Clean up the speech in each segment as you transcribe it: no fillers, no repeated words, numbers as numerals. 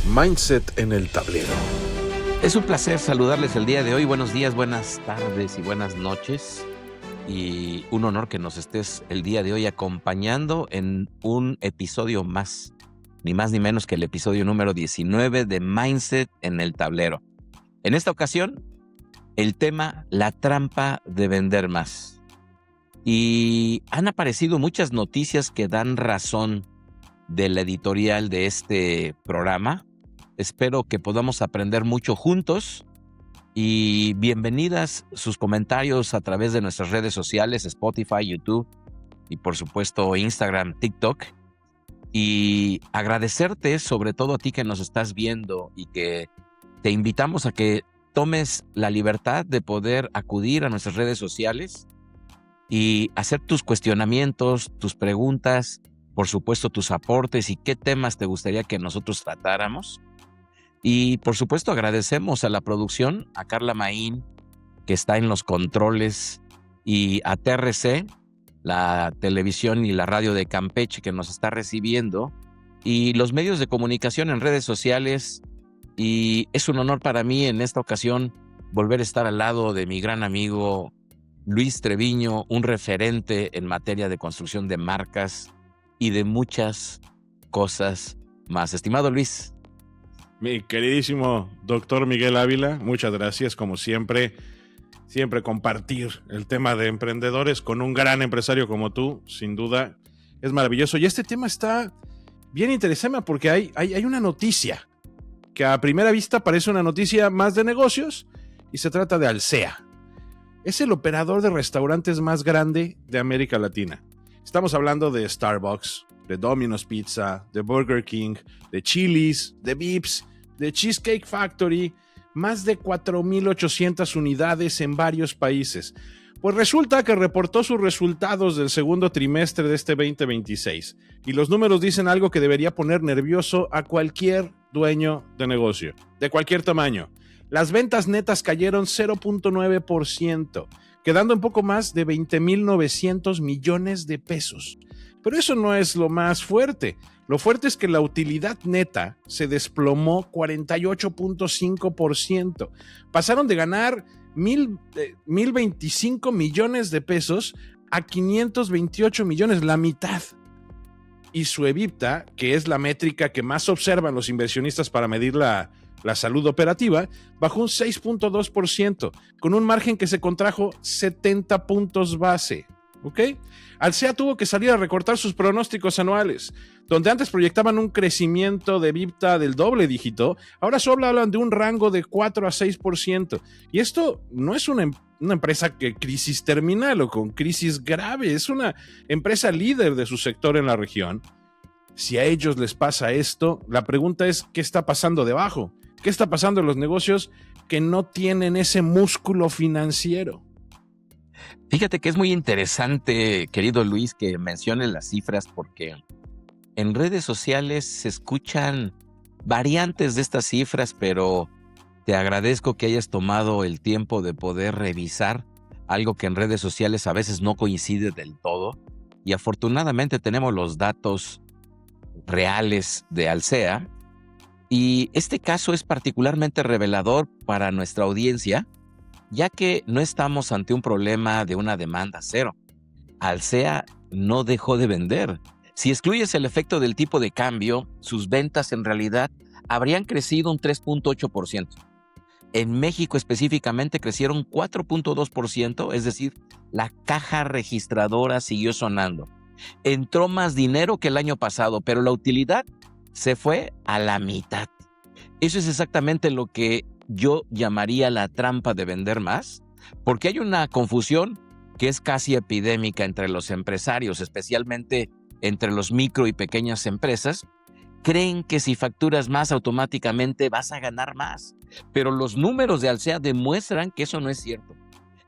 Mindset en el tablero. Es un placer saludarles el día de hoy. Buenos días, buenas tardes y buenas noches. Y un honor que nos estés el día de hoy acompañando en un episodio más, ni más ni menos que el episodio número 19 de Mindset en el tablero. En esta ocasión, el tema, la trampa de vender más. Y han aparecido muchas noticias que dan razón del editorial de este programa. Espero que podamos aprender mucho juntos y bienvenidas sus comentarios a través de nuestras redes sociales, Spotify, YouTube y por supuesto Instagram, TikTok. Y agradecerte sobre todo a ti que nos estás viendo y que te invitamos a que tomes la libertad de poder acudir a nuestras redes sociales y hacer tus cuestionamientos, tus preguntas, por supuesto tus aportes y qué temas te gustaría que nosotros tratáramos. Y por supuesto agradecemos a la producción, a Carla Maín, que está en los controles, y a TRC, la televisión y la radio de Campeche, que nos está recibiendo, y los medios de comunicación en redes sociales. Y es un honor para mí en esta ocasión volver a estar al lado de mi gran amigo Luis Treviño, un referente en materia de construcción de marcas y de muchas cosas más. Estimado Luis. Mi queridísimo doctor Miguel Ávila, muchas gracias, como siempre compartir el tema de emprendedores con un gran empresario como tú, sin duda, es maravilloso. Y este tema está bien interesante porque hay una noticia que a primera vista parece una noticia más de negocios y se trata de Alsea. Es el operador de restaurantes más grande de América Latina. Estamos hablando de Starbucks, de Domino's Pizza, de Burger King, de Chili's, de Vips, de Cheesecake Factory, más de 4,800 unidades en varios países. Pues resulta que reportó sus resultados del segundo trimestre de este 2026 y los números dicen algo que debería poner nervioso a cualquier dueño de negocio, de cualquier tamaño. Las ventas netas cayeron 0.9%, quedando en poco más de 20,900 millones de pesos. Pero eso no es lo más fuerte. Lo fuerte es que la utilidad neta se desplomó 48.5%. Pasaron de ganar 1,025 millones de pesos a 528 millones, la mitad. Y su EBITDA, que es la métrica que más observan los inversionistas para medir la salud operativa, bajó un 6.2%, con un margen que se contrajo 70 puntos base. ¿Ok? Alsea tuvo que salir a recortar sus pronósticos anuales, donde antes proyectaban un crecimiento de EBITDA del doble dígito, ahora solo hablan de un rango de 4 a 6%. Y esto no es una empresa que crisis terminal o con crisis grave, es una empresa líder de su sector en la región. Si a ellos les pasa esto, la pregunta es, ¿qué está pasando debajo? ¿Qué está pasando en los negocios que no tienen ese músculo financiero? Fíjate que es muy interesante, querido Luis, que menciones las cifras porque en redes sociales se escuchan variantes de estas cifras, pero te agradezco que hayas tomado el tiempo de poder revisar algo que en redes sociales a veces no coincide del todo. Y afortunadamente tenemos los datos reales de Alsea. Y este caso es particularmente revelador para nuestra audiencia, ya que no estamos ante un problema de una demanda cero. Alsea no dejó de vender. Si excluyes el efecto del tipo de cambio, sus ventas en realidad habrían crecido un 3.8%. En México específicamente crecieron 4.2%, es decir, la caja registradora siguió sonando. Entró más dinero que el año pasado, pero la utilidad se fue a la mitad. Eso es exactamente lo que yo llamaría la trampa de vender más, porque hay una confusión que es casi epidémica entre los empresarios, especialmente entre los micro y pequeñas empresas. Creen que si facturas más automáticamente vas a ganar más, pero los números de Alsea demuestran que eso no es cierto.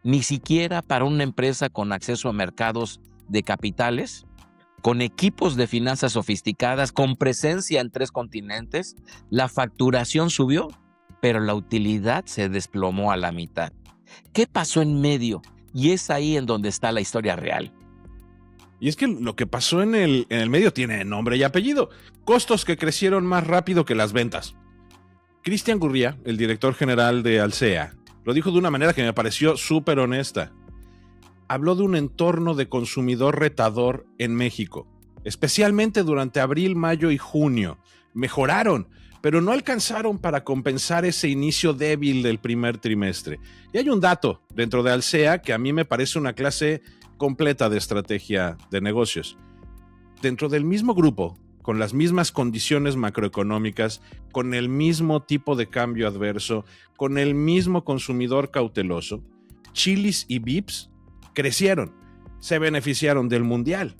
Ni siquiera para una empresa con acceso a mercados de capitales, con equipos de finanzas sofisticadas, con presencia en 3 continentes, la facturación subió, pero la utilidad se desplomó a la mitad. ¿Qué pasó en medio? Y es ahí en donde está la historia real. Y es que lo que pasó en el medio tiene nombre y apellido. Costos que crecieron más rápido que las ventas. Cristian Gurría, el director general de Alsea, lo dijo de una manera que me pareció súper honesta. Habló de un entorno de consumidor retador en México, especialmente durante abril, mayo y junio. Mejoraron, pero no alcanzaron para compensar ese inicio débil del primer trimestre. Y hay un dato dentro de Alsea que a mí me parece una clase completa de estrategia de negocios. Dentro del mismo grupo, con las mismas condiciones macroeconómicas, con el mismo tipo de cambio adverso, con el mismo consumidor cauteloso, Chili's y Vips crecieron, se beneficiaron del mundial.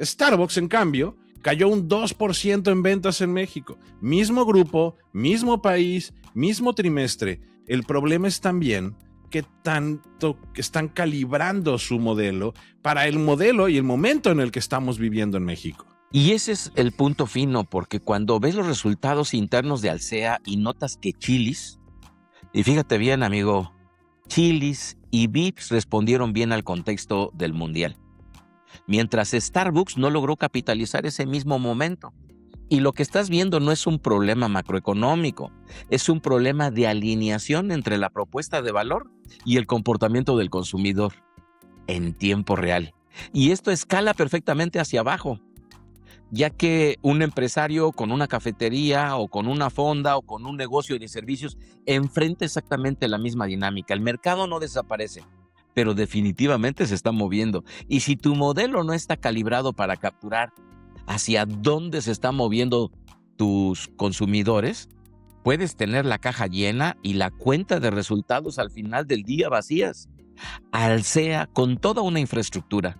Starbucks, en cambio, cayó un 2% en ventas en México. Mismo grupo, mismo país, mismo trimestre. El problema es también que tanto que están calibrando su modelo para el modelo y el momento en el que estamos viviendo en México. Y ese es el punto fino, porque cuando ves los resultados internos de Alsea y notas que Chili's, y fíjate bien, amigo, Chili's y Vips respondieron bien al contexto del mundial, mientras Starbucks no logró capitalizar ese mismo momento. Y lo que estás viendo no es un problema macroeconómico, es un problema de alineación entre la propuesta de valor y el comportamiento del consumidor en tiempo real. Y esto escala perfectamente hacia abajo, ya que un empresario con una cafetería o con una fonda o con un negocio de servicios enfrenta exactamente la misma dinámica. El mercado no desaparece, pero definitivamente se está moviendo. Y si tu modelo no está calibrado para capturar hacia dónde se están moviendo tus consumidores, puedes tener la caja llena y la cuenta de resultados al final del día vacías. Alsea, con toda una infraestructura,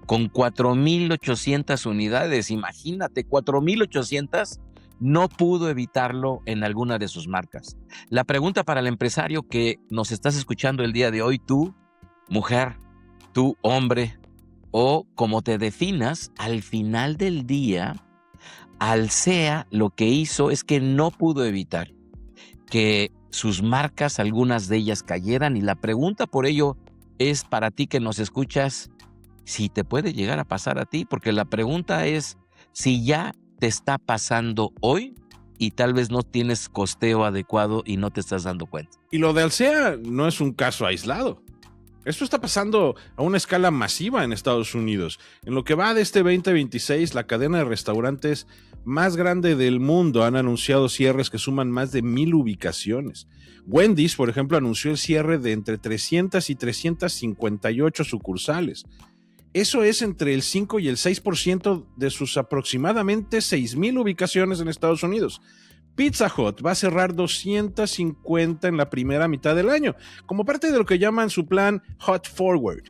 con 4,800 unidades, imagínate, 4,800, no pudo evitarlo en alguna de sus marcas. La pregunta para el empresario que nos estás escuchando el día de hoy, tú, mujer, tú, hombre, o como te definas, al final del día, Alsea lo que hizo es que no pudo evitar que sus marcas, algunas de ellas cayeran, y la pregunta por ello es para ti que nos escuchas, si te puede llegar a pasar a ti, porque la pregunta es si ya te está pasando hoy y tal vez no tienes costeo adecuado y no te estás dando cuenta. Y lo de Alsea no es un caso aislado. Esto está pasando a una escala masiva en Estados Unidos. En lo que va de este 2026, la cadena de restaurantes más grande del mundo han anunciado cierres que suman más de 1,000 ubicaciones. Wendy's, por ejemplo, anunció el cierre de entre 300 y 358 sucursales. Eso es entre el 5 y el 6% de sus aproximadamente 6,000 ubicaciones en Estados Unidos. Pizza Hut va a cerrar 250 en la primera mitad del año, como parte de lo que llaman su plan Hot Forward.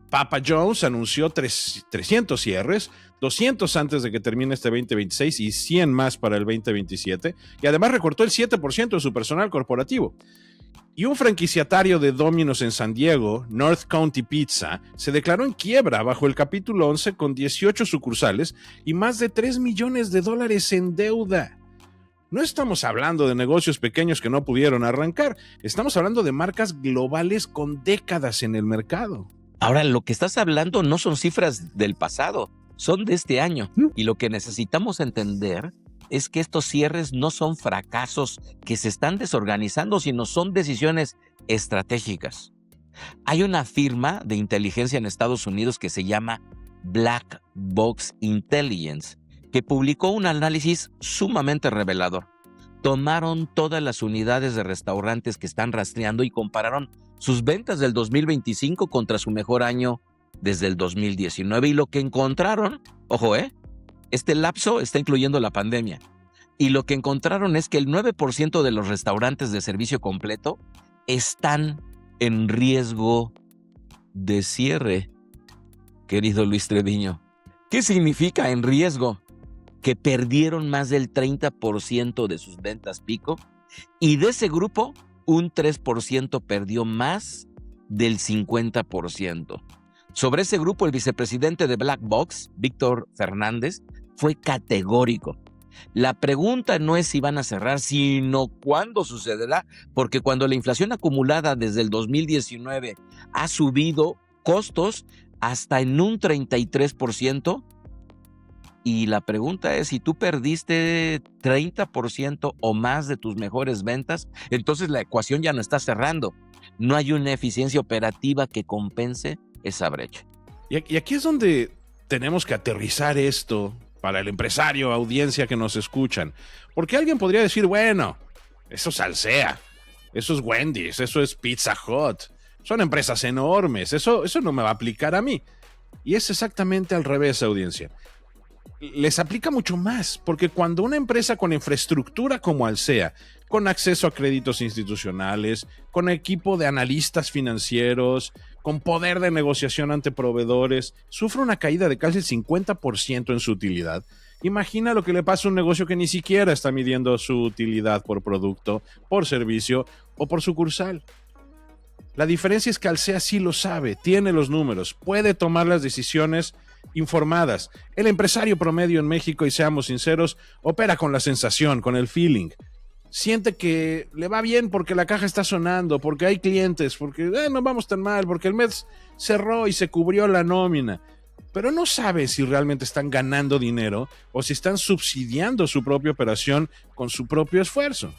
Papa John's anunció 300 cierres, 200 antes de que termine este 2026 y 100 más para el 2027, y además recortó el 7% de su personal corporativo. Y un franquiciatario de Domino's en San Diego, North County Pizza, se declaró en quiebra bajo el capítulo 11 con 18 sucursales y más de $3 millones en deuda. No estamos hablando de negocios pequeños que no pudieron arrancar, estamos hablando de marcas globales con décadas en el mercado. Ahora, lo que estás hablando no son cifras del pasado, son de este año. Y lo que necesitamos entender es que estos cierres no son fracasos que se están desorganizando, sino son decisiones estratégicas. Hay una firma de inteligencia en Estados Unidos que se llama Black Box Intelligence, que publicó un análisis sumamente revelador. Tomaron todas las unidades de restaurantes que están rastreando y compararon sus ventas del 2025 contra su mejor año desde el 2019. Y lo que encontraron, ojo, este lapso está incluyendo la pandemia. Y lo que encontraron es que el 9% de los restaurantes de servicio completo están en riesgo de cierre. Querido Luis Treviño, ¿qué significa en riesgo? Que perdieron más del 30% de sus ventas pico, y de ese grupo, un 3% perdió más del 50%. Sobre ese grupo, el vicepresidente de Black Box, Víctor Fernández, fue categórico. La pregunta no es si van a cerrar, sino cuándo sucederá, porque cuando la inflación acumulada desde el 2019 ha subido costos hasta en un 33%, Y la pregunta es, si tú perdiste 30% o más de tus mejores ventas, entonces la ecuación ya no está cerrando. No hay una eficiencia operativa que compense esa brecha. Y aquí es donde tenemos que aterrizar esto para el empresario, audiencia que nos escuchan. Porque alguien podría decir, bueno, eso es Alsea, eso es Wendy's, eso es Pizza Hut. Son empresas enormes, eso no me va a aplicar a mí. Y es exactamente al revés, audiencia. Les aplica mucho más, porque cuando una empresa con infraestructura como Alsea, con acceso a créditos institucionales, con equipo de analistas financieros, con poder de negociación ante proveedores, sufre una caída de casi el 50% en su utilidad, imagina lo que le pasa a un negocio que ni siquiera está midiendo su utilidad por producto, por servicio o por sucursal. La diferencia es que Alsea sí lo sabe, tiene los números, puede tomar las decisiones informadas. El empresario promedio en México, y seamos sinceros, opera con la sensación, con el feeling. Siente que le va bien porque la caja está sonando, porque hay clientes, porque no vamos tan mal, porque el mes cerró y se cubrió la nómina. Pero no sabe si realmente están ganando dinero o si están subsidiando su propia operación con su propio esfuerzo.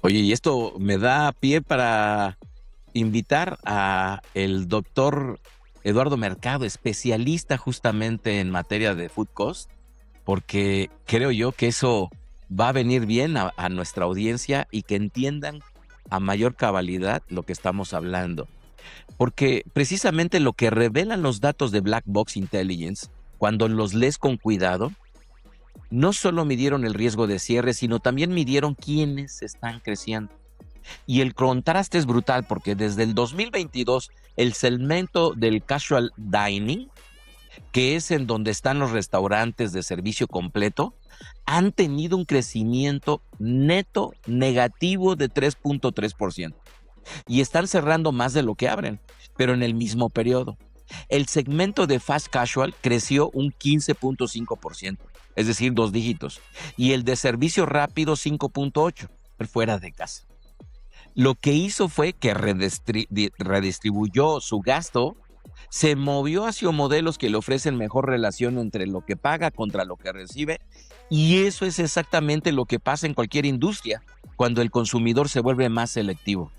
Oye, y esto me da pie para invitar a el doctor Eduardo Mercado, especialista justamente en materia de food cost, porque creo yo que eso va a venir bien a nuestra audiencia y que entiendan a mayor cabalidad lo que estamos hablando. Porque precisamente lo que revelan los datos de Black Box Intelligence, cuando los lees con cuidado, no solo midieron el riesgo de cierre, sino también midieron quiénes están creciendo. Y el contraste es brutal porque desde el 2022 el segmento del casual dining, que es en donde están los restaurantes de servicio completo, han tenido un crecimiento neto negativo de 3.3% y están cerrando más de lo que abren, pero en el mismo periodo. El segmento de fast casual creció un 15.5%, es decir, 2 dígitos, y el de servicio rápido 5.8%, fuera de casa. Lo que hizo fue que redistribuyó su gasto, se movió hacia modelos que le ofrecen mejor relación entre lo que paga contra lo que recibe, y eso es exactamente lo que pasa en cualquier industria cuando el consumidor se vuelve más selectivo.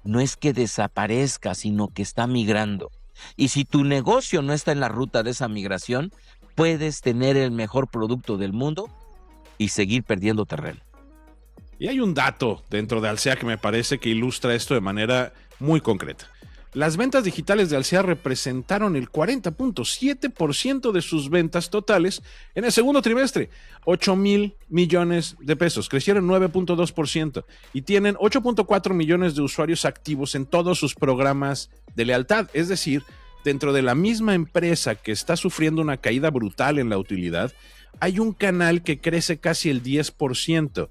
No es que desaparezca, sino que está migrando. Y si tu negocio no está en la ruta de esa migración, puedes tener el mejor producto del mundo y seguir perdiendo terreno. Y hay un dato dentro de Alsea que me parece que ilustra esto de manera muy concreta. Las ventas digitales de Alsea representaron el 40.7% de sus ventas totales en el segundo trimestre, 8,000 millones de pesos, crecieron 9.2% y tienen 8.4 millones de usuarios activos en todos sus programas de lealtad. Es decir, dentro de la misma empresa que está sufriendo una caída brutal en la utilidad, hay un canal que crece casi el 10%.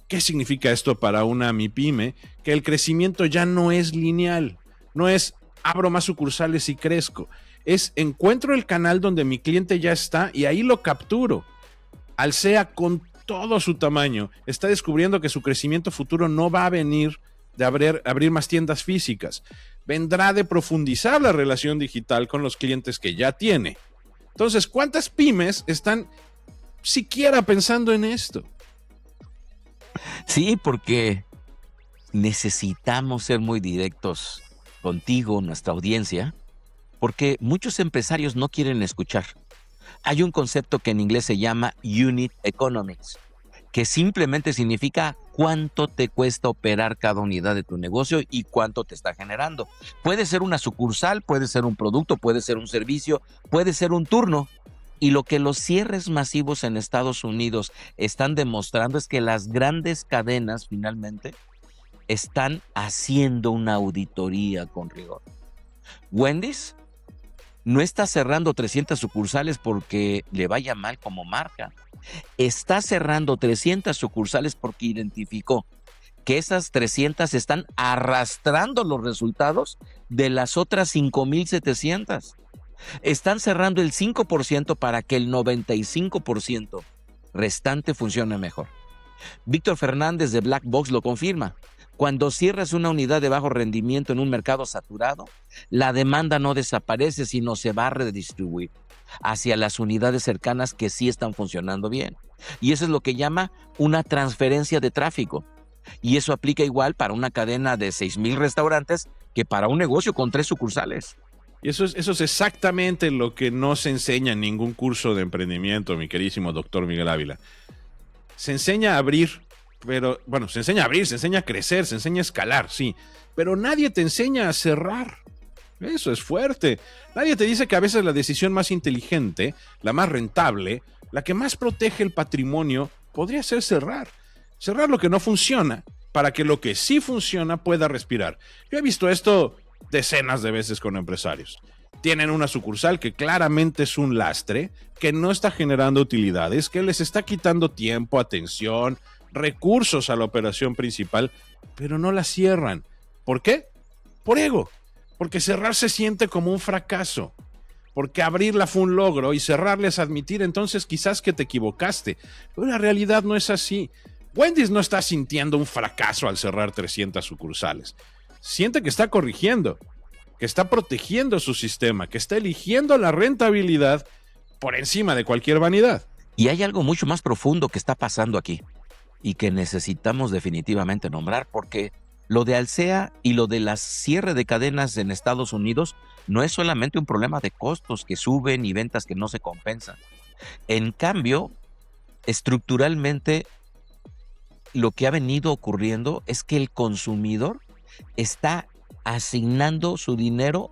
¿Qué significa esto para una MIPYME? Que el crecimiento ya no es lineal. No es abro más sucursales y crezco. Es encuentro el canal donde mi cliente ya está y ahí lo capturo. Alsea, con todo su tamaño, está descubriendo que su crecimiento futuro no va a venir de abrir más tiendas físicas. Vendrá de profundizar la relación digital con los clientes que ya tiene. Entonces, ¿cuántas pymes están siquiera pensando en esto? Sí, porque necesitamos ser muy directos contigo, nuestra audiencia, porque muchos empresarios no quieren escuchar. Hay un concepto que en inglés se llama Unit Economics, que simplemente significa cuánto te cuesta operar cada unidad de tu negocio y cuánto te está generando. Puede ser una sucursal, puede ser un producto, puede ser un servicio, puede ser un turno. Y lo que los cierres masivos en Estados Unidos están demostrando es que las grandes cadenas finalmente están haciendo una auditoría con rigor. Wendy's no está cerrando 300 sucursales porque le vaya mal como marca. Está cerrando 300 sucursales porque identificó que esas 300 están arrastrando los resultados de las otras 5,700. Están cerrando el 5% para que el 95% restante funcione mejor. Víctor Fernández de Black Box lo confirma. Cuando cierras una unidad de bajo rendimiento en un mercado saturado, la demanda no desaparece, sino se va a redistribuir. hacia las unidades cercanas que sí están funcionando bien. Y eso es lo que llama una transferencia de tráfico. Y eso aplica igual para una cadena de 6,000 restaurantes que para un negocio con 3 sucursales. Y eso es exactamente lo que no se enseña en ningún curso de emprendimiento, mi queridísimo doctor Miguel Ávila. Se enseña a abrir, pero bueno, se enseña a abrir, se enseña a crecer, se enseña a escalar, sí, pero nadie te enseña a cerrar. Eso es fuerte. Nadie te dice que a veces la decisión más inteligente, la más rentable, la que más protege el patrimonio, podría ser cerrar. Cerrar lo que no funciona para que lo que sí funciona pueda respirar. Yo he visto esto decenas de veces con empresarios. Tienen una sucursal que claramente es un lastre, que no está generando utilidades, que les está quitando tiempo, atención, recursos a la operación principal, pero no la cierran. ¿Por qué? Por ego. Porque cerrar se siente como un fracaso. Porque abrirla fue un logro y cerrarla es admitir entonces quizás que te equivocaste. Pero la realidad no es así. Wendy's no está sintiendo un fracaso al cerrar 300 sucursales. Siente que está corrigiendo, que está protegiendo su sistema, que está eligiendo la rentabilidad por encima de cualquier vanidad. Y hay algo mucho más profundo que está pasando aquí y que necesitamos definitivamente nombrar, porque lo de Alsea y lo de la cierre de cadenas en Estados Unidos no es solamente un problema de costos que suben y ventas que no se compensan. En cambio, estructuralmente, lo que ha venido ocurriendo es que el consumidor está asignando su dinero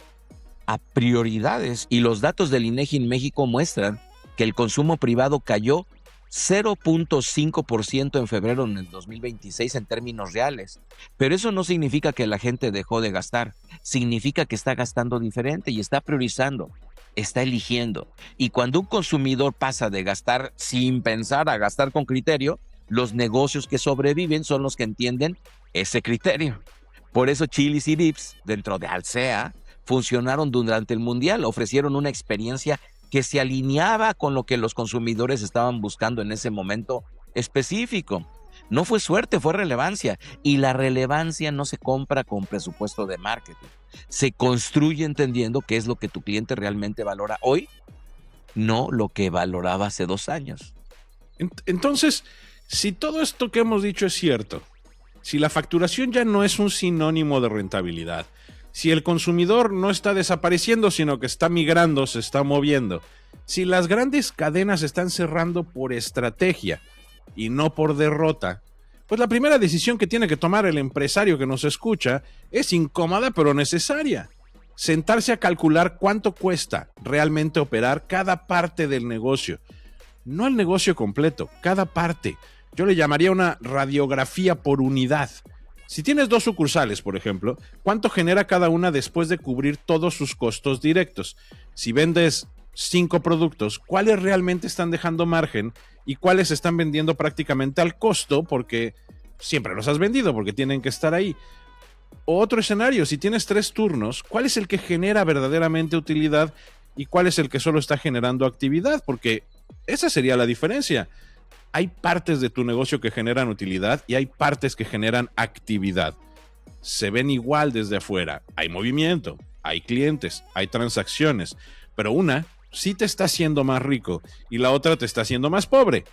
a prioridades, y los datos del INEGI en México muestran que el consumo privado cayó 0.5% en febrero en el 2026 en términos reales. Pero eso no significa que la gente dejó de gastar, significa que está gastando diferente y está priorizando, está eligiendo. Y cuando un consumidor pasa de gastar sin pensar a gastar con criterio, los negocios que sobreviven son los que entienden ese criterio. Por eso Chili's y Vips, dentro de Alsea, funcionaron durante el Mundial, ofrecieron una experiencia que se alineaba con lo que los consumidores estaban buscando en ese momento específico. No fue suerte, fue relevancia. Y la relevancia no se compra con presupuesto de marketing. Se construye entendiendo qué es lo que tu cliente realmente valora hoy, no lo que valoraba hace 2 años. Entonces, si todo esto que hemos dicho es cierto, si la facturación ya no es un sinónimo de rentabilidad, si el consumidor no está desapareciendo, sino que está migrando, se está moviendo, si las grandes cadenas están cerrando por estrategia y no por derrota, pues la primera decisión que tiene que tomar el empresario que nos escucha es incómoda pero necesaria. Sentarse a calcular cuánto cuesta realmente operar cada parte del negocio. No el negocio completo, cada parte. Yo le llamaría una radiografía por unidad. Si tienes 2 sucursales, por ejemplo, ¿cuánto genera cada una después de cubrir todos sus costos directos? Si vendes 5 productos, ¿cuáles realmente están dejando margen y cuáles están vendiendo prácticamente al costo porque siempre los has vendido, porque tienen que estar ahí? O otro escenario, si tienes 3 turnos, ¿cuál es el que genera verdaderamente utilidad y cuál es el que solo está generando actividad? Porque esa sería la diferencia. Hay partes de tu negocio que generan utilidad y hay partes que generan actividad. Se ven igual desde afuera. Hay movimiento, hay clientes, hay transacciones, pero una sí te está haciendo más rico y la otra te está haciendo más pobre.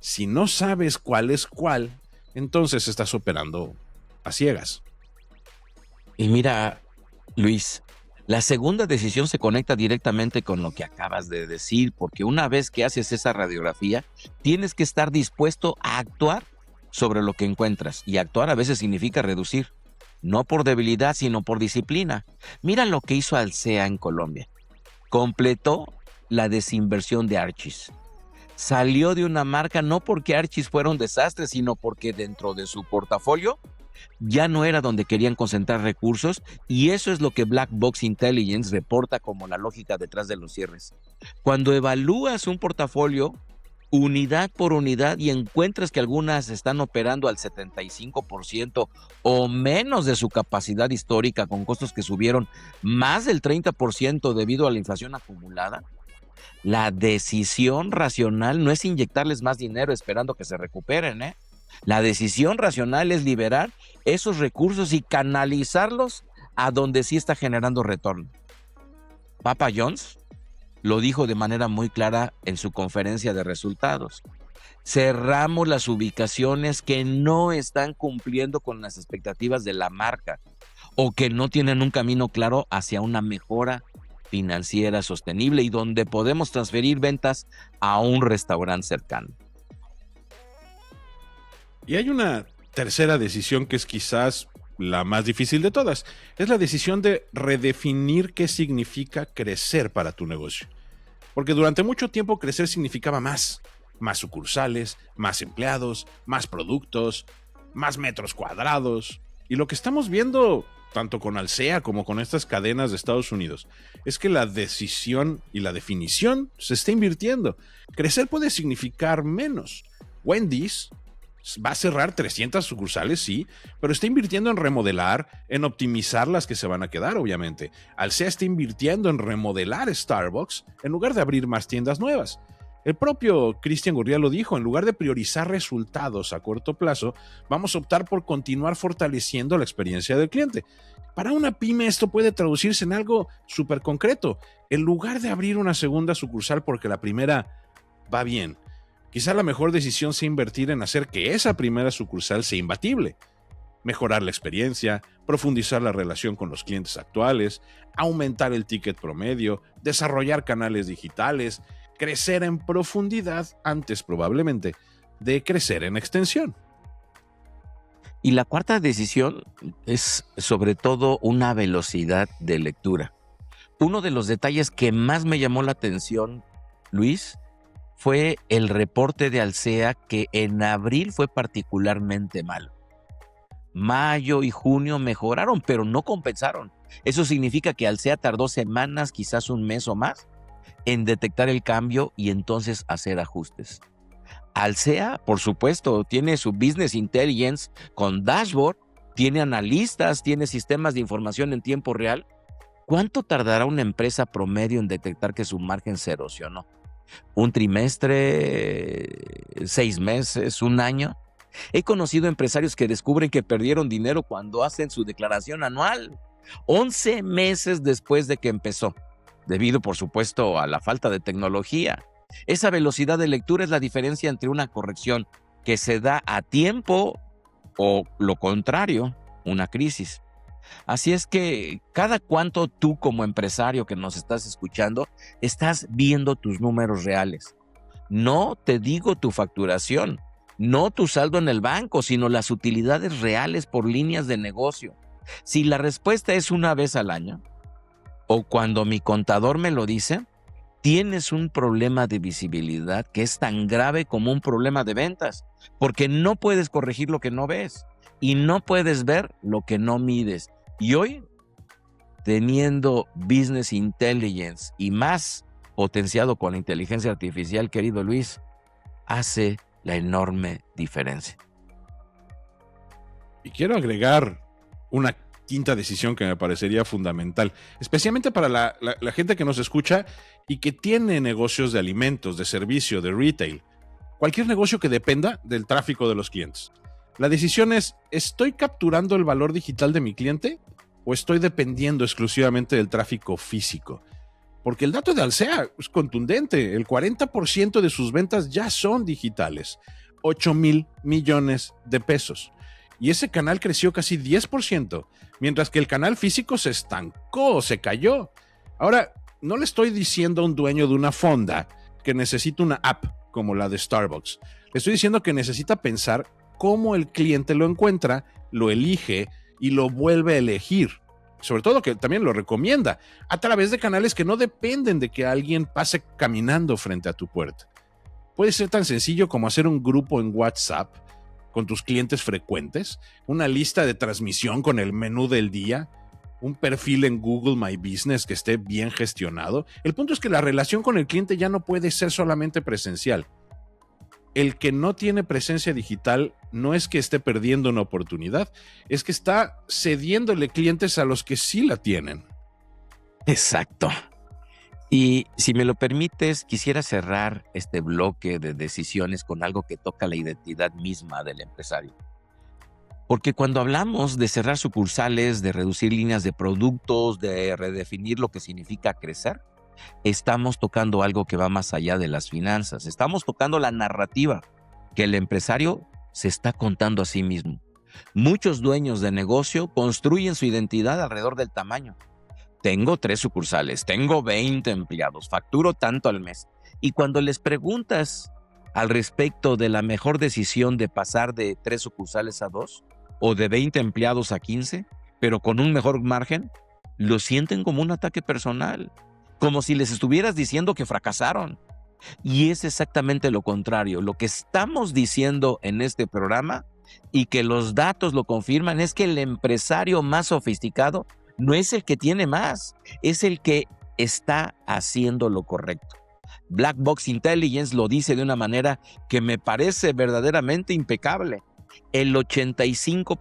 Si no sabes cuál es cuál, entonces estás operando a ciegas. Y mira, Luis, la segunda decisión se conecta directamente con lo que acabas de decir, porque una vez que haces esa radiografía, tienes que estar dispuesto a actuar sobre lo que encuentras. Y actuar a veces significa reducir, no por debilidad, sino por disciplina. Mira lo que hizo Alsea en Colombia. Completó la desinversión de Archis. Salió de una marca no porque Archis fuera un desastre, sino porque dentro de su portafolio ya no era donde querían concentrar recursos, y eso es lo que Black Box Intelligence reporta como la lógica detrás de los cierres. Cuando evalúas un portafolio unidad por unidad y encuentras que algunas están operando al 75% o menos de su capacidad histórica, con costos que subieron más del 30% debido a la inflación acumulada, la decisión racional no es inyectarles más dinero esperando que se recuperen, ¿eh? La decisión racional es liberar esos recursos y canalizarlos a donde sí está generando retorno. Papa John's lo dijo de manera muy clara en su conferencia de resultados. Cerramos las ubicaciones que no están cumpliendo con las expectativas de la marca o que no tienen un camino claro hacia una mejora financiera sostenible y donde podemos transferir ventas a un restaurante cercano. Y hay una tercera decisión que es quizás la más difícil de todas. Es la decisión de redefinir qué significa crecer para tu negocio. Porque durante mucho tiempo crecer significaba más sucursales, más empleados, más productos, más metros cuadrados. Y lo que estamos viendo, tanto con Alsea como con estas cadenas de Estados Unidos, es que la decisión y la definición se está invirtiendo. Crecer puede significar menos. Wendy's va a cerrar 300 sucursales, sí, pero está invirtiendo en remodelar, en optimizar las que se van a quedar, obviamente. Alsea está invirtiendo en remodelar Starbucks en lugar de abrir más tiendas nuevas. El propio Cristian Gurría lo dijo, en lugar de priorizar resultados a corto plazo, vamos a optar por continuar fortaleciendo la experiencia del cliente. Para una pyme esto puede traducirse en algo súper concreto. En lugar de abrir una segunda sucursal porque la primera va bien, quizá la mejor decisión sea invertir en hacer que esa primera sucursal sea imbatible. Mejorar la experiencia, profundizar la relación con los clientes actuales, aumentar el ticket promedio, desarrollar canales digitales, crecer en profundidad antes probablemente de crecer en extensión. Y la cuarta decisión es sobre todo una velocidad de lectura. Uno de los detalles que más me llamó la atención, Luis, fue el reporte de Alsea que en abril fue particularmente malo. Mayo y junio mejoraron, pero no compensaron. Eso significa que Alsea tardó semanas, quizás un mes o más, en detectar el cambio y entonces hacer ajustes. Alsea, por supuesto, tiene su Business Intelligence con dashboard, tiene analistas, tiene sistemas de información en tiempo real. ¿Cuánto tardará una empresa promedio en detectar que su margen se erosionó? ¿Un trimestre? ¿6 meses? ¿1 año? He conocido empresarios que descubren que perdieron dinero cuando hacen su declaración anual, 11 meses después de que empezó, debido, por supuesto, a la falta de tecnología. Esa velocidad de lectura es la diferencia entre una corrección que se da a tiempo o, lo contrario, una crisis. Así es que cada cuánto tú como empresario que nos estás escuchando, estás viendo tus números reales. No te digo tu facturación, no tu saldo en el banco, sino las utilidades reales por líneas de negocio. Si la respuesta es una vez al año, o cuando mi contador me lo dice, tienes un problema de visibilidad que es tan grave como un problema de ventas, porque no puedes corregir lo que no ves y no puedes ver lo que no mides. Y hoy, teniendo Business Intelligence y más potenciado con la inteligencia artificial, querido Luis, hace la enorme diferencia. Y quiero agregar una quinta decisión que me parecería fundamental, especialmente para la gente que nos escucha y que tiene negocios de alimentos, de servicio, de retail, cualquier negocio que dependa del tráfico de los clientes. La decisión es, ¿estoy capturando el valor digital de mi cliente o estoy dependiendo exclusivamente del tráfico físico? Porque el dato de Alsea es contundente, el 40% de sus ventas ya son digitales, 8,000 millones de pesos. Y ese canal creció casi 10%, mientras que el canal físico se estancó, se cayó. Ahora, no le estoy diciendo a un dueño de una fonda que necesita una app como la de Starbucks. Le estoy diciendo que necesita pensar cómo el cliente lo encuentra, lo elige y lo vuelve a elegir. Sobre todo que también lo recomienda a través de canales que no dependen de que alguien pase caminando frente a tu puerta. Puede ser tan sencillo como hacer un grupo en WhatsApp con tus clientes frecuentes, una lista de transmisión con el menú del día, un perfil en Google My Business que esté bien gestionado. El punto es que la relación con el cliente ya no puede ser solamente presencial. El que no tiene presencia digital no es que esté perdiendo una oportunidad, es que está cediéndole clientes a los que sí la tienen. Exacto. Y si me lo permites, quisiera cerrar este bloque de decisiones con algo que toca la identidad misma del empresario. Porque cuando hablamos de cerrar sucursales, de reducir líneas de productos, de redefinir lo que significa crecer, estamos tocando algo que va más allá de las finanzas. Estamos tocando la narrativa que el empresario se está contando a sí mismo. Muchos dueños de negocio construyen su identidad alrededor del tamaño. Tengo 3 sucursales, tengo 20 empleados, facturo tanto al mes. Y cuando les preguntas al respecto de la mejor decisión de pasar de 3 sucursales a 2 o de 20 empleados a 15, pero con un mejor margen, lo sienten como un ataque personal, como si les estuvieras diciendo que fracasaron. Y es exactamente lo contrario. Lo que estamos diciendo en este programa y que los datos lo confirman es que el empresario más sofisticado no es el que tiene más, es el que está haciendo lo correcto. Black Box Intelligence lo dice de una manera que me parece verdaderamente impecable. Del 85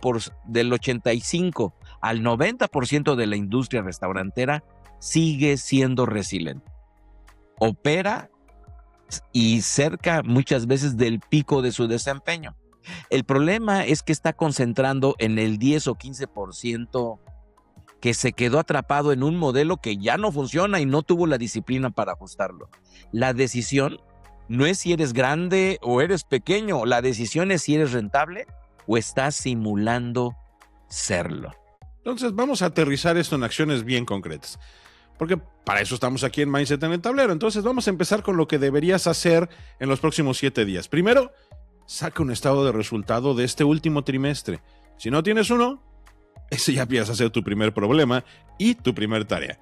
al 90% de la industria restaurantera sigue siendo resiliente. Opera y cerca muchas veces del pico de su desempeño. El problema es que está concentrando en el 10 o 15% que se quedó atrapado en un modelo que ya no funciona y no tuvo la disciplina para ajustarlo. La decisión no es si eres grande o eres pequeño, la decisión es si eres rentable o estás simulando serlo. Entonces vamos a aterrizar esto en acciones bien concretas, porque para eso estamos aquí en Mindset en el Tablero. Entonces vamos a empezar con lo que deberías hacer en los próximos 7 días. Primero, saca un estado de resultado de este último trimestre. Si no tienes uno, ese ya empieza a ser tu primer problema y tu primer tarea.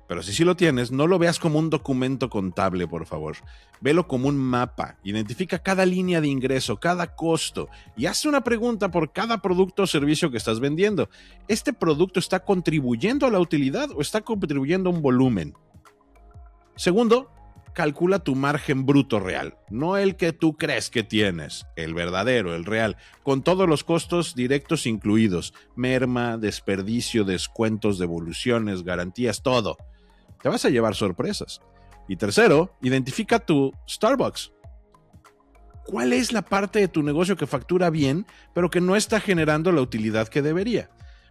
Pero si sí lo tienes, no lo veas como un documento contable, por favor. Velo como un mapa. Identifica cada línea de ingreso, cada costo y haz una pregunta por cada producto o servicio que estás vendiendo. ¿Este producto está contribuyendo a la utilidad o está contribuyendo a un volumen? Segundo, calcula tu margen bruto real, no el que tú crees que tienes, el verdadero, el real, con todos los costos directos incluidos, merma, desperdicio, descuentos, devoluciones, garantías, todo. Te vas a llevar sorpresas. Y tercero, identifica tu Starbucks. ¿Cuál es la parte de tu negocio que factura bien, pero que no está generando la utilidad que debería?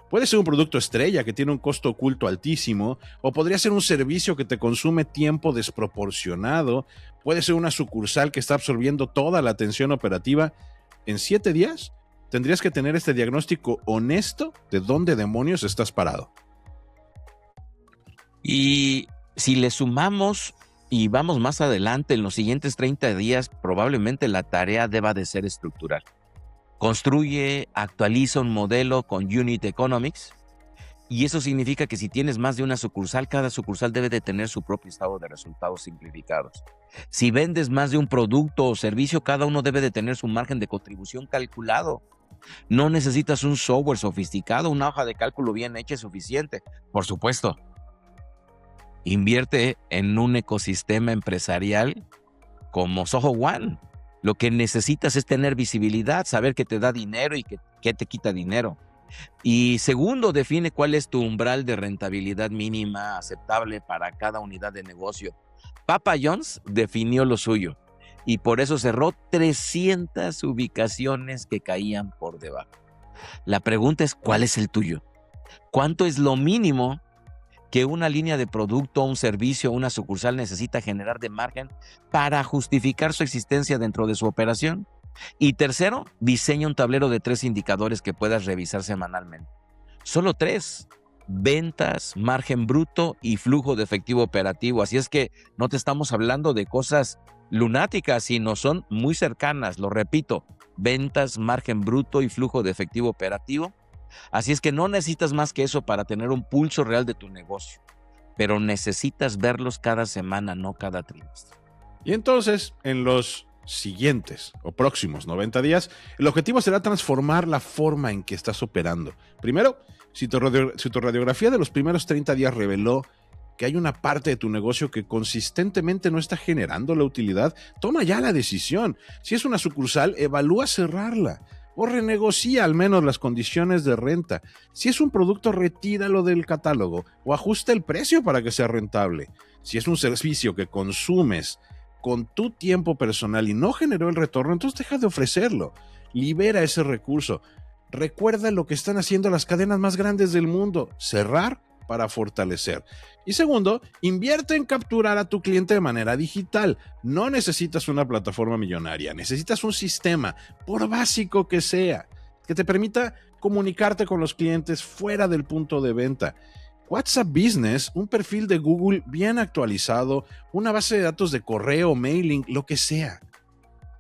Puede ser un producto estrella que tiene un costo oculto altísimo, o podría ser un servicio que te consume tiempo desproporcionado, puede ser una sucursal que está absorbiendo toda la atención operativa. En 7 días tendrías que tener este diagnóstico honesto de dónde demonios estás parado. Y si le sumamos y vamos más adelante, en los siguientes 30 días, probablemente la tarea deba de ser estructural. Construye, actualiza un modelo con Unit Economics, y eso significa que si tienes más de una sucursal, cada sucursal debe de tener su propio estado de resultados simplificados. Si vendes más de un producto o servicio, cada uno debe de tener su margen de contribución calculado. No necesitas un software sofisticado, una hoja de cálculo bien hecha es suficiente. Por supuesto, invierte en un ecosistema empresarial como Soho One. Lo que necesitas es tener visibilidad, saber qué te da dinero y qué te quita dinero. Y segundo, define cuál es tu umbral de rentabilidad mínima aceptable para cada unidad de negocio. Papa John's definió lo suyo y por eso cerró 300 ubicaciones que caían por debajo. La pregunta es, ¿cuál es el tuyo? ¿Cuánto es lo mínimo que una línea de producto, un servicio, una sucursal necesita generar de margen para justificar su existencia dentro de su operación? Y tercero, diseña un tablero de 3 indicadores que puedas revisar semanalmente. Solo 3: ventas, margen bruto y flujo de efectivo operativo. Así es que no te estamos hablando de cosas lunáticas, sino son muy cercanas. Lo repito, ventas, margen bruto y flujo de efectivo operativo. Así es que no necesitas más que eso para tener un pulso real de tu negocio, pero necesitas verlos cada semana, no cada trimestre. Y entonces, en los siguientes o próximos 90 días, el objetivo será transformar la forma en que estás operando. Primero, si tu radiografía de los primeros 30 días reveló que hay una parte de tu negocio que consistentemente no está generando la utilidad, toma ya la decisión. Si es una sucursal, evalúa cerrarla o renegocia al menos las condiciones de renta. Si es un producto, retíralo del catálogo o ajusta el precio para que sea rentable. Si es un servicio que consumes con tu tiempo personal y no generó el retorno, entonces deja de ofrecerlo. Libera ese recurso. Recuerda lo que están haciendo las cadenas más grandes del mundo: cerrar para fortalecer. Y segundo, invierte en capturar a tu cliente de manera digital. No necesitas una plataforma millonaria, necesitas un sistema, por básico que sea, que te permita comunicarte con los clientes fuera del punto de venta. WhatsApp Business, un perfil de Google bien actualizado, una base de datos de correo, mailing, lo que sea.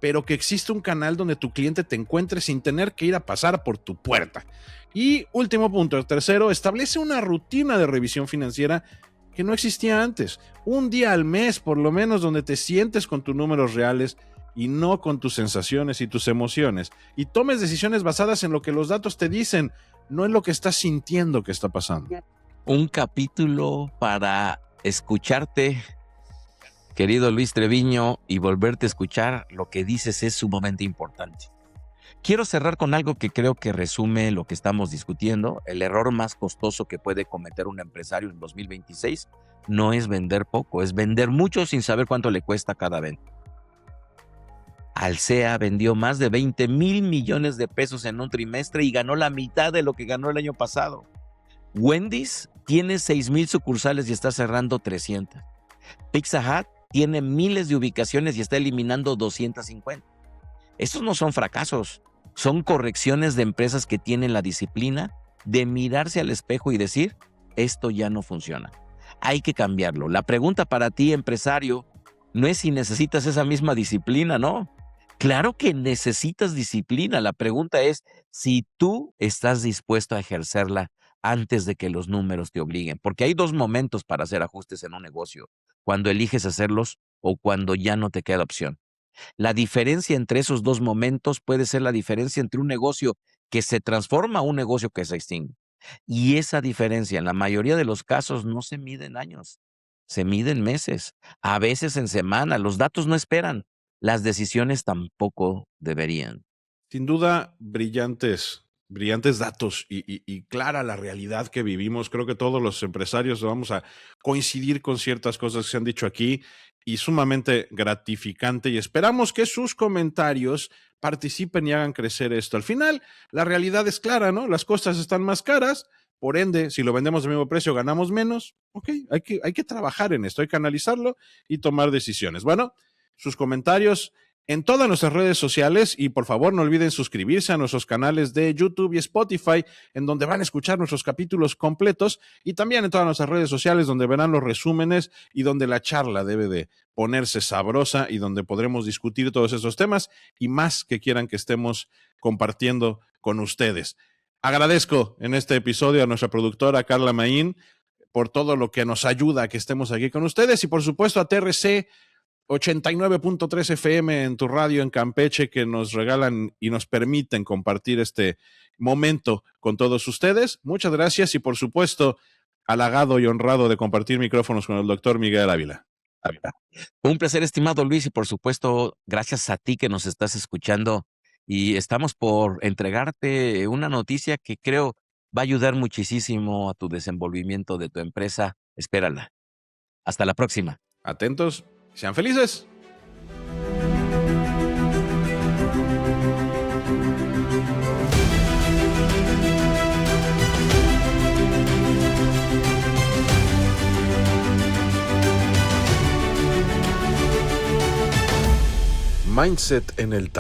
Pero que existe un canal donde tu cliente te encuentre sin tener que ir a pasar por tu puerta. Y último punto, el tercero, establece una rutina de revisión financiera que no existía antes. Un día al mes, por lo menos, donde te sientes con tus números reales y no con tus sensaciones y tus emociones. Y tomes decisiones basadas en lo que los datos te dicen, no en lo que estás sintiendo que está pasando. Un capítulo para escucharte, querido Luis Treviño, y volverte a escuchar lo que dices es sumamente importante. Quiero cerrar con algo que creo que resume lo que estamos discutiendo. El error más costoso que puede cometer un empresario en 2026 no es vender poco, es vender mucho sin saber cuánto le cuesta cada venta. Alsea vendió más de 20,000 millones de pesos en un trimestre y ganó la mitad de lo que ganó el año pasado. Wendy's tiene 6,000 sucursales y está cerrando 300. Pizza Hut tiene miles de ubicaciones y está eliminando 250. Estos no son fracasos, son correcciones de empresas que tienen la disciplina de mirarse al espejo y decir, esto ya no funciona. Hay que cambiarlo. La pregunta para ti, empresario, no es si necesitas esa misma disciplina, ¿no? Claro que necesitas disciplina. La pregunta es si tú estás dispuesto a ejercerla antes de que los números te obliguen. Porque hay dos momentos para hacer ajustes en un negocio, cuando eliges hacerlos o cuando ya no te queda opción. La diferencia entre esos dos momentos puede ser la diferencia entre un negocio que se transforma a un negocio que se extingue. Y esa diferencia, en la mayoría de los casos, no se mide en años, se mide en meses, a veces en semanas. Los datos no esperan, las decisiones tampoco deberían. Sin duda, brillantes datos y clara la realidad que vivimos. Creo que todos los empresarios vamos a coincidir con ciertas cosas que se han dicho aquí y sumamente gratificante, y esperamos que sus comentarios participen y hagan crecer esto. Al final, la realidad es clara, ¿no? Las cosas están más caras, por ende, si lo vendemos al mismo precio, ganamos menos. Ok, hay que trabajar en esto, hay que analizarlo y tomar decisiones. Bueno, sus comentarios en todas nuestras redes sociales, y por favor no olviden suscribirse a nuestros canales de YouTube y Spotify, en donde van a escuchar nuestros capítulos completos, y también en todas nuestras redes sociales, donde verán los resúmenes y donde la charla debe de ponerse sabrosa y donde podremos discutir todos esos temas y más que quieran que estemos compartiendo con ustedes. Agradezco en este episodio a nuestra productora Carla Maín por todo lo que nos ayuda a que estemos aquí con ustedes, y por supuesto a TRC 89.3 FM en tu radio en Campeche, que nos regalan y nos permiten compartir este momento con todos ustedes. Muchas gracias, y por supuesto, halagado y honrado de compartir micrófonos con el doctor Miguel Ávila. Un placer, estimado Luis, y por supuesto, gracias a ti que nos estás escuchando, y estamos por entregarte una noticia que creo va a ayudar muchísimo a tu desenvolvimiento de tu empresa. Espérala. Hasta la próxima. Atentos. Sean felices. Mindset en el